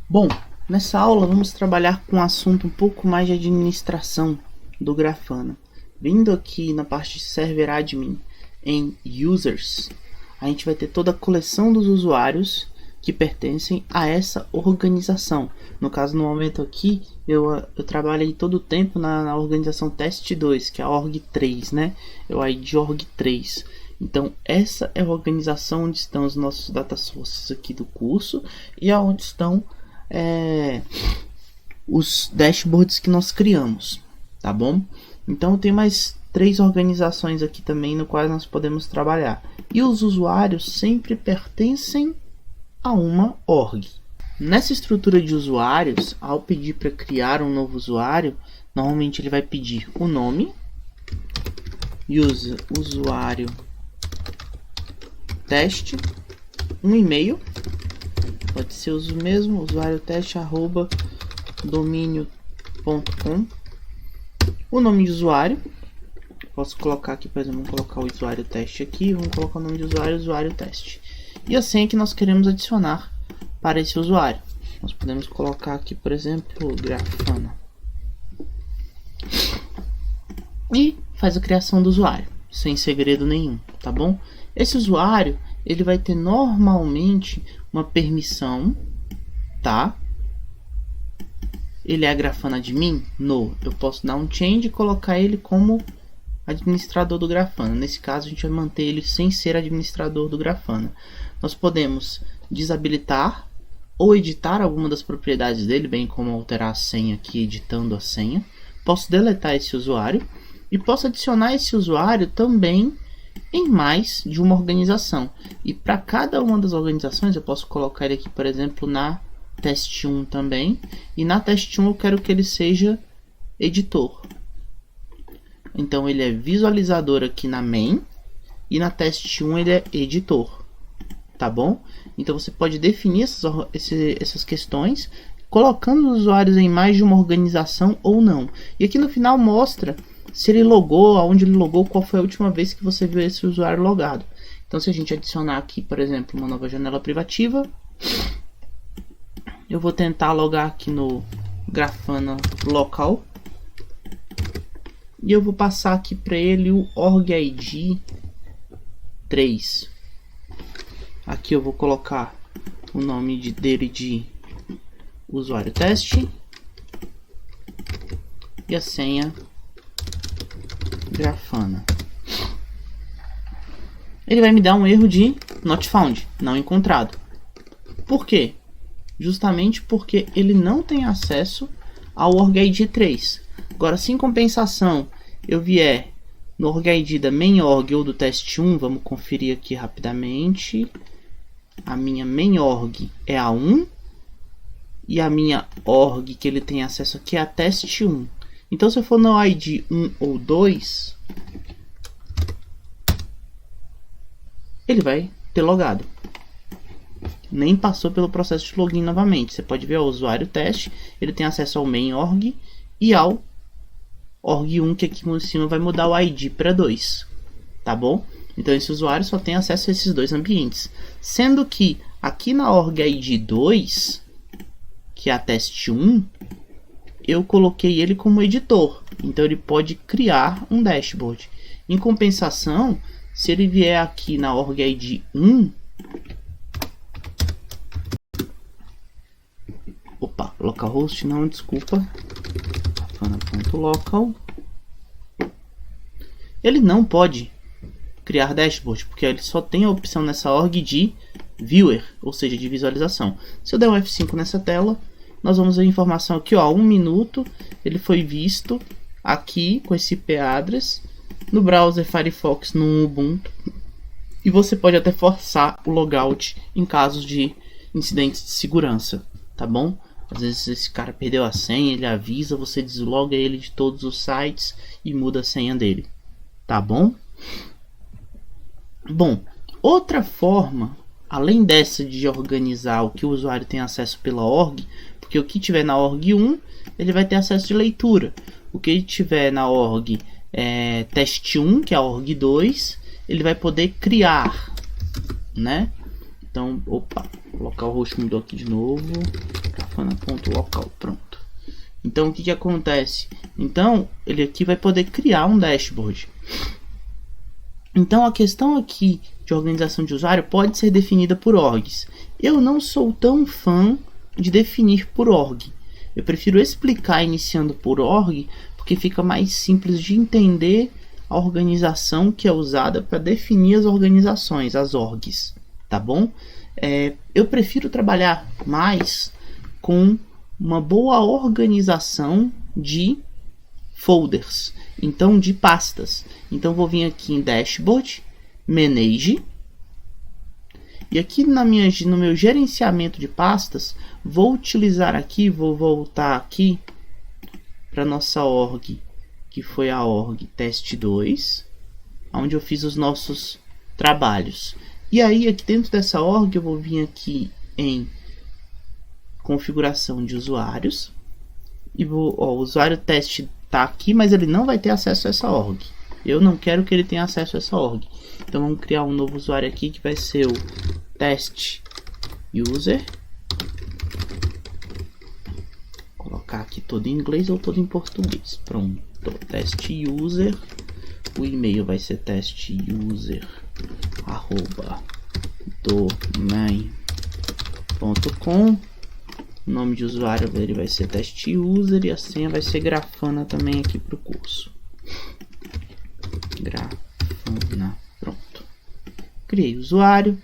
Bom, nessa aula vamos trabalhar com um assunto um pouco mais de administração do Grafana. Vindo aqui na parte de Server Admin em Users, a gente vai ter toda a coleção dos usuários que pertencem a essa organização. No caso, no momento aqui, eu trabalhei todo o tempo na organização test2, que é a org3, né? É o ID org3. Então, essa é a organização onde estão os nossos data sources aqui do curso e aonde estão os dashboards que nós criamos, tá bom? Então, tem mais 3 organizações aqui também no qual nós podemos trabalhar. E os usuários sempre pertencem a uma org. Nessa estrutura de usuários, ao pedir para criar um novo usuário, normalmente ele vai pedir o nome, usuário teste, um e-mail, pode ser o mesmo, usuário teste @domínio.com, o nome de usuário, posso colocar aqui, por exemplo, vamos colocar o usuário teste aqui, vamos colocar o nome de usuário teste, e a senha que nós queremos adicionar para esse usuário. Nós podemos colocar aqui, por exemplo, Grafana, e faz a criação do usuário, sem segredo nenhum, tá bom? Esse usuário, ele vai ter normalmente uma permissão, tá? Ele é Grafana admin? No. Eu posso dar um change e colocar ele como administrador do Grafana. Nesse caso, a gente vai manter ele sem ser administrador do Grafana. Nós podemos desabilitar ou editar alguma das propriedades dele, bem como alterar a senha aqui, editando a senha. Posso deletar esse usuário e posso adicionar esse usuário também em mais de uma organização. E para cada uma das organizações eu posso colocar ele aqui, por exemplo, na test1 também. E na test1 eu quero que ele seja editor. Então ele é visualizador aqui na main e na test1 ele é editor. Tá bom? Então você pode definir essas questões colocando os usuários em mais de uma organização ou não. E aqui no final mostra se ele logou, aonde ele logou, qual foi a última vez que você viu esse usuário logado. Então, se a gente adicionar aqui, por exemplo, uma nova janela privativa, eu vou tentar logar aqui no Grafana local e eu vou passar aqui para ele o org-id 3. Aqui eu vou colocar o nome dele de usuário teste e a senha Grafana. Ele vai me dar um erro de not found, não encontrado. Por quê? Justamente porque ele não tem acesso ao org-id 3. Agora, se em compensação eu vier no org-id da main org ou do test1, vamos conferir aqui rapidamente. A minha main org é a 1 e a minha org que ele tem acesso aqui é a test1. Então, se eu for no ID 1 ou 2, ele vai ter logado. Nem passou pelo processo de login novamente. Você pode ver o usuário teste, ele tem acesso ao main org e ao org 1, que aqui em cima vai mudar o ID para 2. Tá bom? Então, esse usuário só tem acesso a esses dois ambientes. Sendo que aqui na org ID 2, que é a test1, eu coloquei ele como editor, então ele pode criar um dashboard. Em compensação, se ele vier aqui na org-id 1, localhost não, desculpa, grafana.local, ele não pode criar dashboard, porque ele só tem a opção nessa org de viewer, ou seja, de visualização. Se eu der um F5 nessa tela, nós vamos ver a informação aqui, ó, 1 minuto, ele foi visto aqui com esse IP address no browser Firefox no Ubuntu, e você pode até forçar o logout em casos de incidentes de segurança, tá bom? Às vezes esse cara perdeu a senha, ele avisa, você desloga ele de todos os sites e muda a senha dele, tá bom? Bom, outra forma, além dessa de organizar o que o usuário tem acesso pela org, porque o que tiver na org 1, ele vai ter acesso de leitura. O que tiver na org test1, que é a org 2, ele vai poder criar, né? Então, localhost mudou aqui de novo, grafana.local, pronto. Então o que acontece? Então ele aqui vai poder criar um dashboard. Então a questão aqui de organização de usuário pode ser definida por orgs. Eu não sou tão fã de definir por org. Eu prefiro explicar iniciando por org, porque fica mais simples de entender a organização que é usada para definir as organizações, as orgs, tá bom? Eu prefiro trabalhar mais com uma boa organização de folders, então de pastas. Então vou vir aqui em Dashboard, Manage, e aqui no meu gerenciamento de pastas, vou utilizar aqui, vou voltar aqui para nossa org, que foi a org test2, onde eu fiz os nossos trabalhos. E aí aqui dentro dessa org eu vou vir aqui em configuração de usuários e o usuário teste está aqui, mas ele não vai ter acesso a essa org. Eu não quero que ele tenha acesso a essa org. Então vamos criar um novo usuário aqui que vai ser o test user. Vou colocar aqui todo em inglês ou todo em português. Pronto, test user. O e-mail vai ser testuser@domain.com. O nome de usuário dele vai ser testuser e a senha vai ser grafana também aqui para o curso. Grafana, pronto. Criei o usuário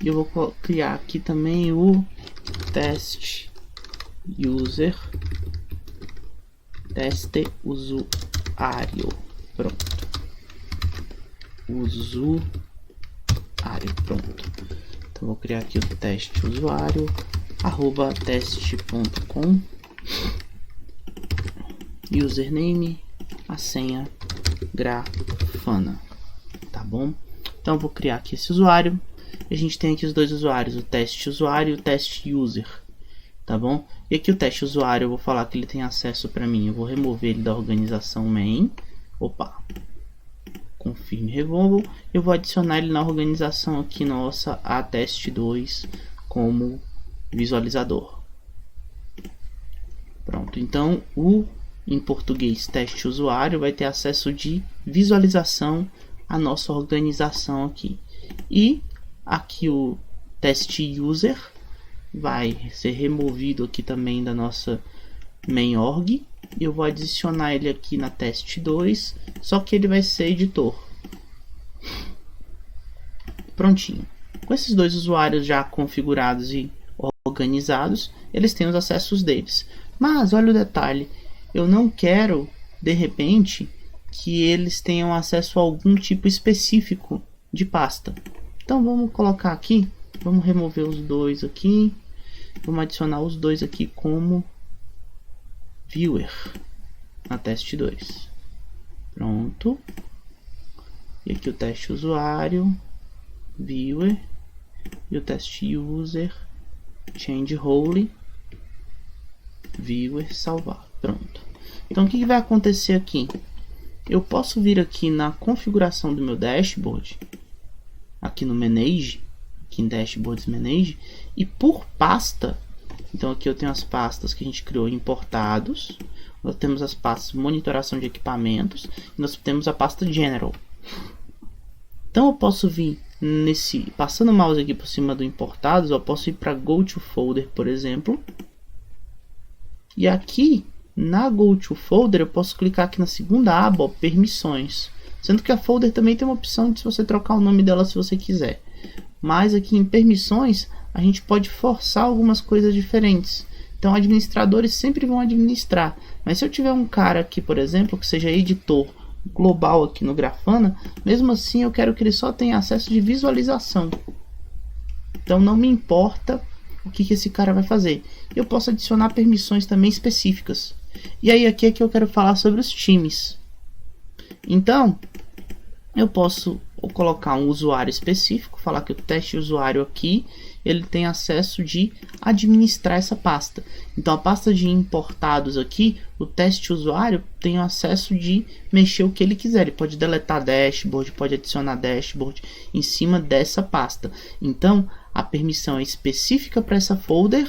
e eu vou criar aqui também o test user, teste usuário, pronto. Usuário, pronto. Então vou criar aqui o teste usuário @teste.com, username, a senha grafana, tá bom? Então vou criar aqui esse usuário e a gente tem aqui os dois usuários, o teste usuário e o teste user, tá bom? E aqui o teste usuário eu vou falar que ele tem acesso para mim, eu vou remover ele da organização main, confirme removal, eu vou adicionar ele na organização aqui nossa a test2 como visualizador. Pronto, então em português teste usuário vai ter acesso de visualização à nossa organização aqui. E aqui o teste user vai ser removido aqui também da nossa main org. Eu vou adicionar ele aqui na test2, só que ele vai ser editor. Prontinho. Com esses dois usuários já configurados e organizados, eles têm os acessos deles. Mas olha o detalhe, eu não quero de repente que eles tenham acesso a algum tipo específico de pasta. Então vamos colocar aqui, vamos remover os dois aqui, vamos adicionar os dois aqui como viewer na test2. Pronto. E aqui o teste usuário, viewer, e o teste user, change role, viewer, salvar. Pronto. Então o que vai acontecer aqui? Eu posso vir aqui na configuração do meu dashboard, aqui no manage, aqui em dashboards manage, e por pasta. Então aqui eu tenho as pastas que a gente criou importados, nós temos as pastas monitoração de equipamentos, e nós temos a pasta general. Então eu posso vir passando o mouse aqui por cima do importados, eu posso ir para go to folder, por exemplo. E aqui na go to folder eu posso clicar aqui na segunda aba, permissões. Sendo que a folder também tem uma opção de você trocar o nome dela se você quiser. Mas aqui em permissões a gente pode forçar algumas coisas diferentes. Então administradores sempre vão administrar. Mas se eu tiver um cara aqui, por exemplo, que seja editor global aqui no Grafana, mesmo assim eu quero que ele só tenha acesso de visualização. Então não me importa o que esse cara vai fazer. Eu posso adicionar permissões também específicas. E aí aqui é que eu quero falar sobre os times. Então eu posso colocar um usuário específico, falar que o teste usuário aqui ele tem acesso de administrar essa pasta. Então a pasta de importados aqui, o teste usuário tem acesso de mexer o que ele quiser. Ele pode deletar dashboard, pode adicionar dashboard em cima dessa pasta. Então a permissão é específica para essa folder,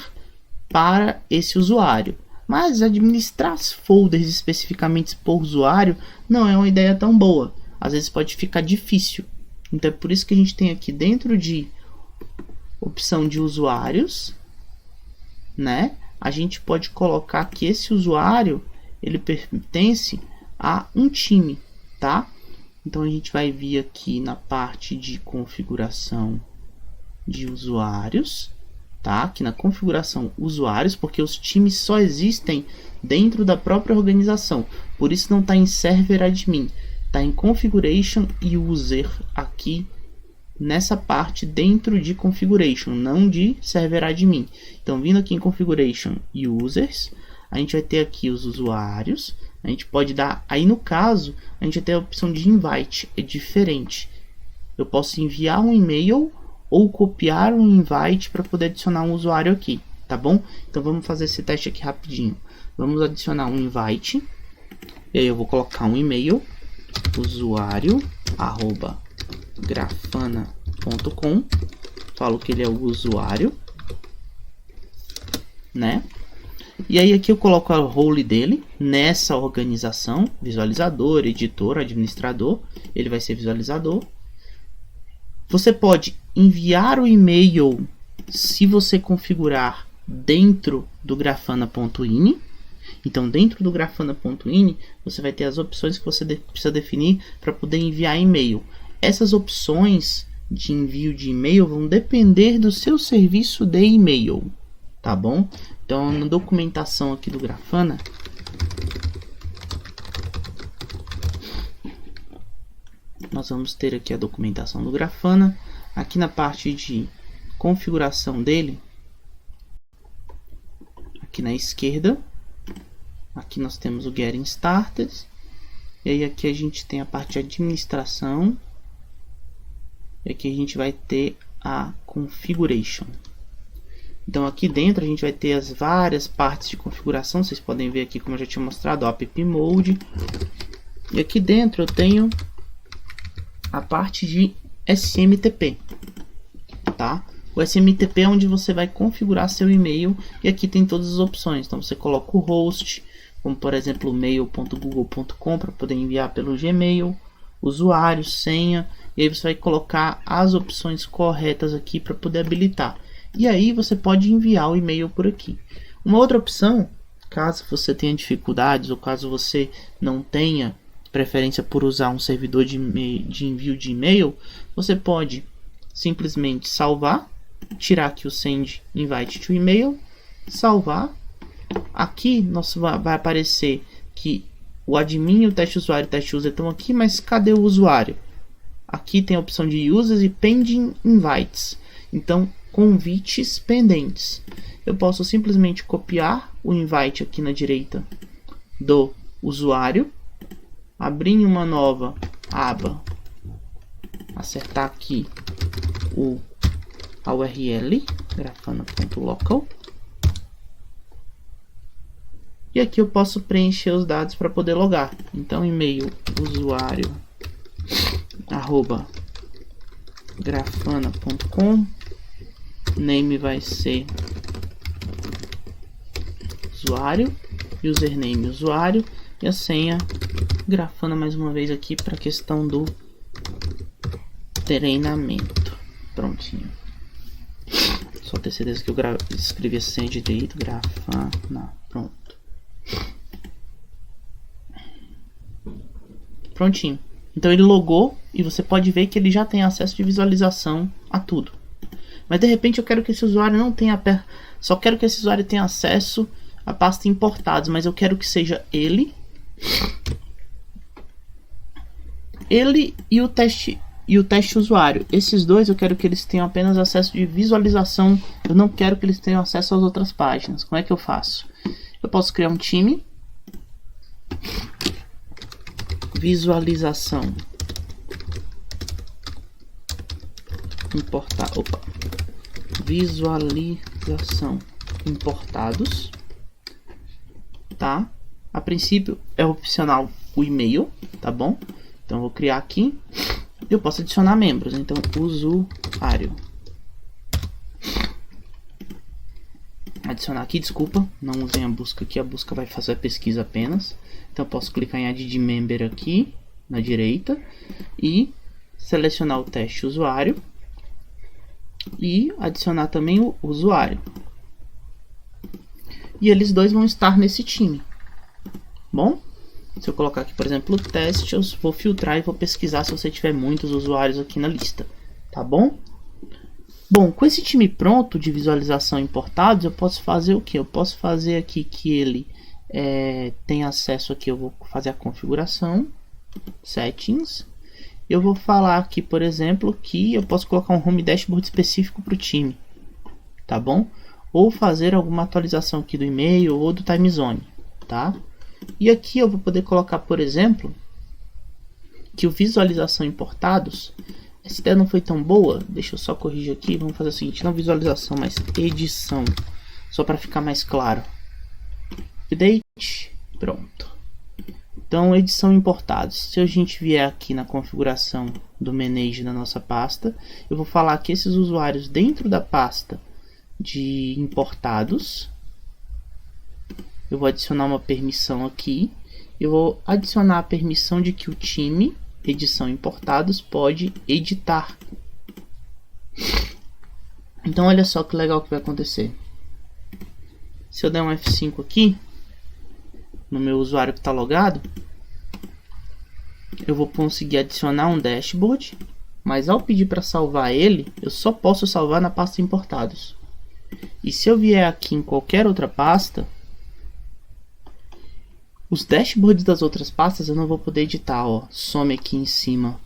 para esse usuário. Mas administrar as folders especificamente por usuário não é uma ideia tão boa. Às vezes pode ficar difícil. Então é por isso que a gente tem aqui dentro de opção de usuários, né? A gente pode colocar que esse usuário ele pertence a um time, tá? Então a gente vai vir aqui na parte de configuração de usuários, tá? Aqui na configuração usuários, porque os times só existem dentro da própria organização. Por isso não está em server admin, está em configuration e user aqui nessa parte dentro de configuration, não de server admin. Então vindo aqui em configuration e users, a gente vai ter aqui os usuários. A gente pode dar, aí no caso, a gente vai ter a opção de invite, é diferente. Eu posso enviar um e-mail ou copiar um invite para poder adicionar um usuário aqui, tá bom? Então vamos fazer esse teste aqui rapidinho. Vamos adicionar um invite, e aí eu vou colocar um e-mail, usuário@grafana.com, falo que ele é o usuário, né? E aí aqui eu coloco a role dele nessa organização, visualizador, editor, administrador, ele vai ser visualizador. Você pode enviar o e-mail se você configurar dentro do grafana.ini. Então dentro do grafana.ini você vai ter as opções que você precisa definir para poder enviar e-mail. Essas opções de envio de e-mail vão depender do seu serviço de e-mail, tá bom? Então na documentação aqui do Grafana, nós vamos ter aqui a documentação do Grafana. Aqui na parte de configuração dele, aqui na esquerda, aqui nós temos o Getting Started. E aí aqui a gente tem a parte de administração. E aqui a gente vai ter a Configuration. Então aqui dentro a gente vai ter as várias partes de configuração. Vocês podem ver aqui, como eu já tinha mostrado, o App Mode. E aqui dentro eu tenho a parte de SMTP, tá? O SMTP é onde você vai configurar seu e-mail, e aqui tem todas as opções. Então você coloca o host, como por exemplo mail.google.com para poder enviar pelo Gmail, usuário, senha, e aí você vai colocar as opções corretas aqui para poder habilitar. E aí você pode enviar o e-mail por aqui. Uma outra opção, caso você tenha dificuldades ou caso você não tenha preferência por usar um servidor de envio de e-mail, você pode simplesmente salvar, tirar aqui o send invite to email, salvar. Aqui vai aparecer que o admin, o teste usuário e o teste user estão aqui, mas cadê o usuário? Aqui tem a opção de users e pending invites. Então, convites pendentes. Eu posso simplesmente copiar o invite aqui na direita do usuário, abrir em uma nova aba, acertar aqui a URL grafana.local, e aqui eu posso preencher os dados para poder logar. Então e-mail usuário @grafana.com, name vai ser usuário, username usuário, e a senha Grafana mais uma vez aqui para a questão do treinamento. Prontinho. Só ter certeza que eu escrevi a senha direito. Grafana. Pronto. Prontinho. Então ele logou e você pode ver que ele já tem acesso de visualização a tudo. Mas de repente eu quero que esse usuário não tenha, só quero que esse usuário tenha acesso à pasta importados, mas eu quero que seja ele e o teste usuário. Esses dois eu quero que eles tenham apenas acesso de visualização. Eu não quero que eles tenham acesso às outras páginas. Como é que eu faço? Eu posso criar um time, visualização, importar, visualização importados, tá? A princípio é opcional o e-mail, tá bom? Então eu vou criar aqui. Eu posso adicionar membros. Então usuário adicionar aqui, desculpa, não usem a busca aqui, a busca vai fazer a pesquisa apenas. Então eu posso clicar em Add Member aqui na direita e selecionar o teste usuário e adicionar também o usuário. E eles dois vão estar nesse time. Bom, se eu colocar aqui, por exemplo, teste, eu vou filtrar e vou pesquisar se você tiver muitos usuários aqui na lista, tá bom? Bom, com esse time pronto de visualização importados, eu posso fazer o que? Eu posso fazer aqui que ele tem acesso aqui, eu vou fazer a configuração, settings. Eu vou falar aqui, por exemplo, que eu posso colocar um home dashboard específico para o time, tá bom? Ou fazer alguma atualização aqui do e-mail ou do time zone, tá? E aqui eu vou poder colocar, por exemplo, que o visualização importados, essa ideia não foi tão boa, deixa eu só corrigir aqui, vamos fazer o seguinte, não visualização, mas edição, só para ficar mais claro. Update, pronto. Então, edição importados. Se a gente vier aqui na configuração do manage da nossa pasta, eu vou falar que esses usuários dentro da pasta de importados, eu vou adicionar uma permissão aqui. Eu vou adicionar a permissão de que o time edição importados pode editar. Então olha só que legal que vai acontecer. Se eu der um F5 aqui no meu usuário que está logado, eu vou conseguir adicionar um dashboard, mas ao pedir para salvar ele, eu só posso salvar na pasta importados. E se eu vier aqui em qualquer outra pasta, os dashboards das outras pastas eu não vou poder editar, ó. Some aqui em cima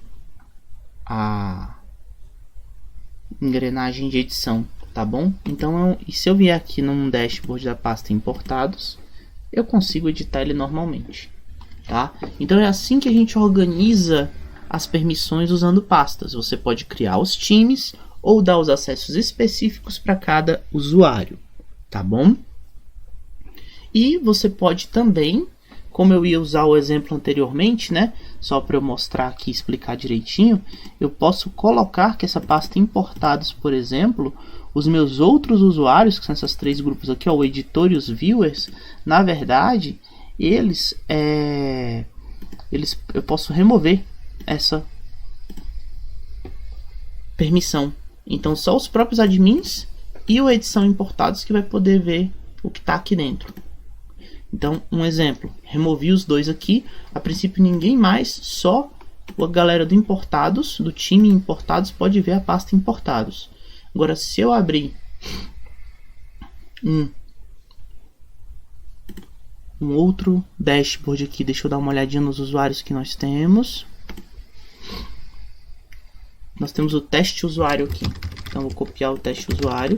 a engrenagem de edição, tá bom? Então, e se eu vier aqui num dashboard da pasta importados, eu consigo editar ele normalmente, tá? Então é assim que a gente organiza as permissões usando pastas. Você pode criar os times ou dar os acessos específicos para cada usuário, tá bom? E você pode também, como eu ia usar o exemplo anteriormente, né? Só para eu mostrar aqui e explicar direitinho, eu posso colocar que essa pasta importados, por exemplo, os meus outros usuários, que são esses três grupos aqui, ó, o editor e os viewers, na verdade, eu posso remover essa permissão. Então, só os próprios admins e o edição importados que vai poder ver o que está aqui dentro. Então, um exemplo, removi os dois aqui, a princípio ninguém mais, só a galera do importados, do time importados, pode ver a pasta importados. Agora, se eu abrir um outro dashboard aqui, deixa eu dar uma olhadinha nos usuários que nós temos. Nós temos o teste usuário aqui, então vou copiar o teste usuário.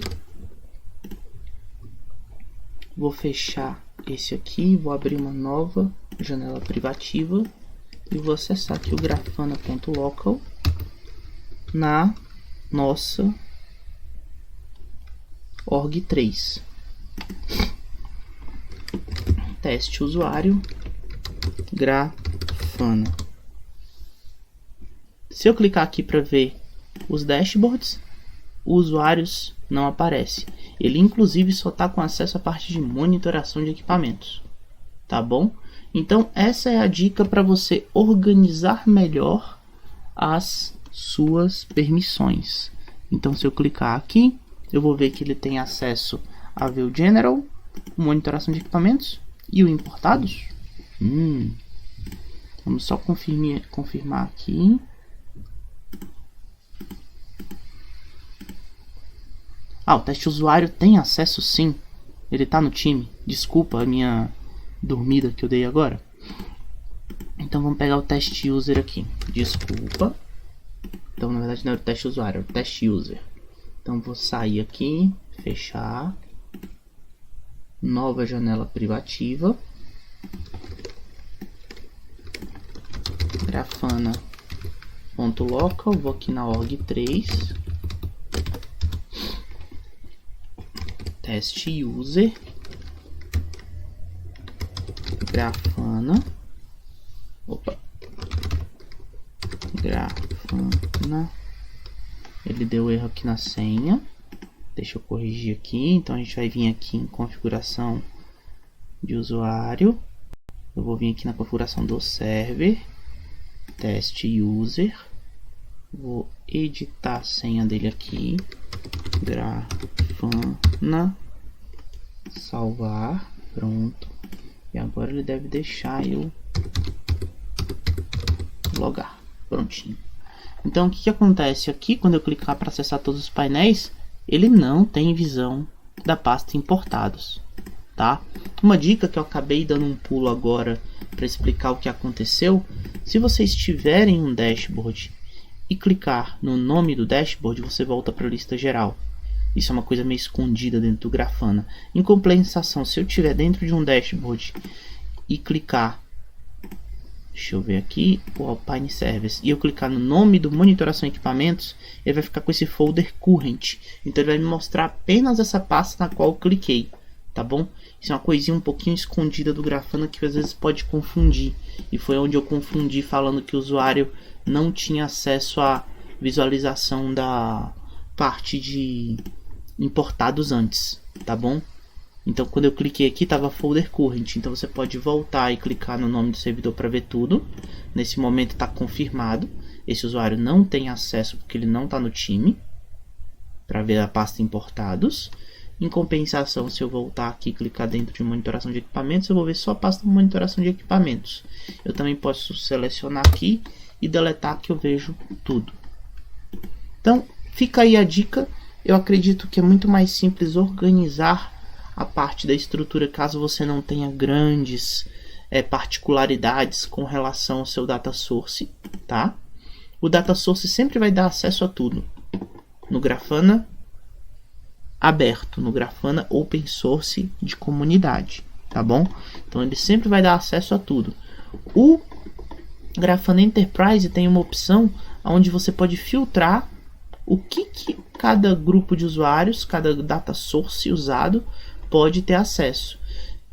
Vou fechar esse aqui, vou abrir uma nova janela privativa e vou acessar aqui o grafana.local na nossa org3. Teste usuário Grafana. Se eu clicar aqui para ver os dashboards, os usuários não aparecem. Ele inclusive só está com acesso à parte de monitoração de equipamentos, tá bom? Então essa é a dica para você organizar melhor as suas permissões. Então se eu clicar aqui, eu vou ver que ele tem acesso a ver o General, monitoração de equipamentos e o importados. Vamos só confirmar aqui. O teste usuário tem acesso sim. Ele está no time. Desculpa a minha dormida que eu dei agora. Então vamos pegar o teste user aqui. Desculpa. Então na verdade não era o teste usuário, era o teste user. Então vou sair aqui, fechar. Nova janela privativa. Grafana.local. Vou aqui na org3. Teste user Grafana. Grafana. Ele deu erro aqui na senha. Deixa eu corrigir aqui. Então a gente vai vir aqui em configuração de usuário. Eu vou vir aqui na configuração do server, test user. Vou editar a senha dele aqui, Grafana, salvar, pronto. E agora ele deve deixar eu logar, prontinho. Então o que acontece aqui quando eu clicar para acessar todos os painéis? Ele não tem visão da pasta importados, tá? Uma dica que eu acabei dando um pulo agora para explicar o que aconteceu: se vocês tiverem um dashboard e clicar no nome do dashboard, você volta para a lista geral. Isso é uma coisa meio escondida dentro do Grafana. Em compensação, se eu estiver dentro de um dashboard e clicar, deixa eu ver aqui, o Alpine Service, e eu clicar no nome do monitoração equipamentos, ele vai ficar com esse folder current. Então ele vai me mostrar apenas essa pasta na qual eu cliquei, tá bom? Isso é uma coisinha um pouquinho escondida do Grafana que às vezes pode confundir. E foi onde eu confundi falando que o usuário não tinha acesso à visualização da parte de importados antes, tá bom? Então quando eu cliquei aqui estava folder current, então você pode voltar e clicar no nome do servidor para ver tudo. Nesse momento está confirmado, esse usuário não tem acesso porque ele não está no time, para ver a pasta importados. Em compensação, se eu voltar aqui e clicar dentro de monitoração de equipamentos, eu vou ver só a pasta de monitoração de equipamentos. Eu também posso selecionar aqui e deletar que eu vejo tudo. Então fica aí a dica. Eu acredito que é muito mais simples organizar a parte da estrutura caso você não tenha grandes particularidades com relação ao seu data source, tá? O data source sempre vai dar acesso a tudo no Grafana aberto, no Grafana open source de comunidade, tá bom? Então ele sempre vai dar acesso a tudo. O Grafana Enterprise tem uma opção onde você pode filtrar o que cada grupo de usuários, cada data source usado pode ter acesso.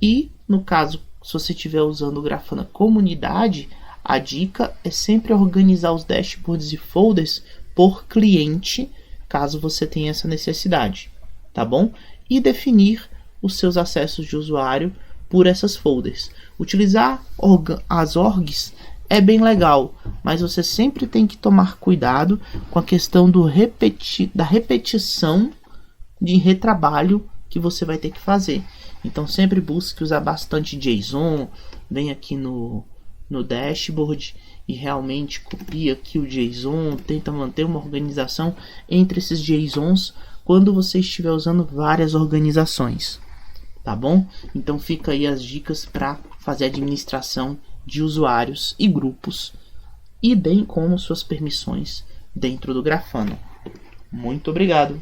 E no caso, se você estiver usando o Grafana Comunidade, a dica é sempre organizar os dashboards e folders por cliente, caso você tenha essa necessidade, tá bom? E definir os seus acessos de usuário por essas folders. Utilizar as orgs é bem legal, mas você sempre tem que tomar cuidado com a questão da repetição de retrabalho que você vai ter que fazer. Então sempre busque usar bastante JSON, vem aqui no dashboard e realmente copia aqui o JSON, tenta manter uma organização entre esses JSONs quando você estiver usando várias organizações, tá bom? Então fica aí as dicas para fazer a administração de usuários e grupos, e bem como suas permissões dentro do Grafana. Muito obrigado!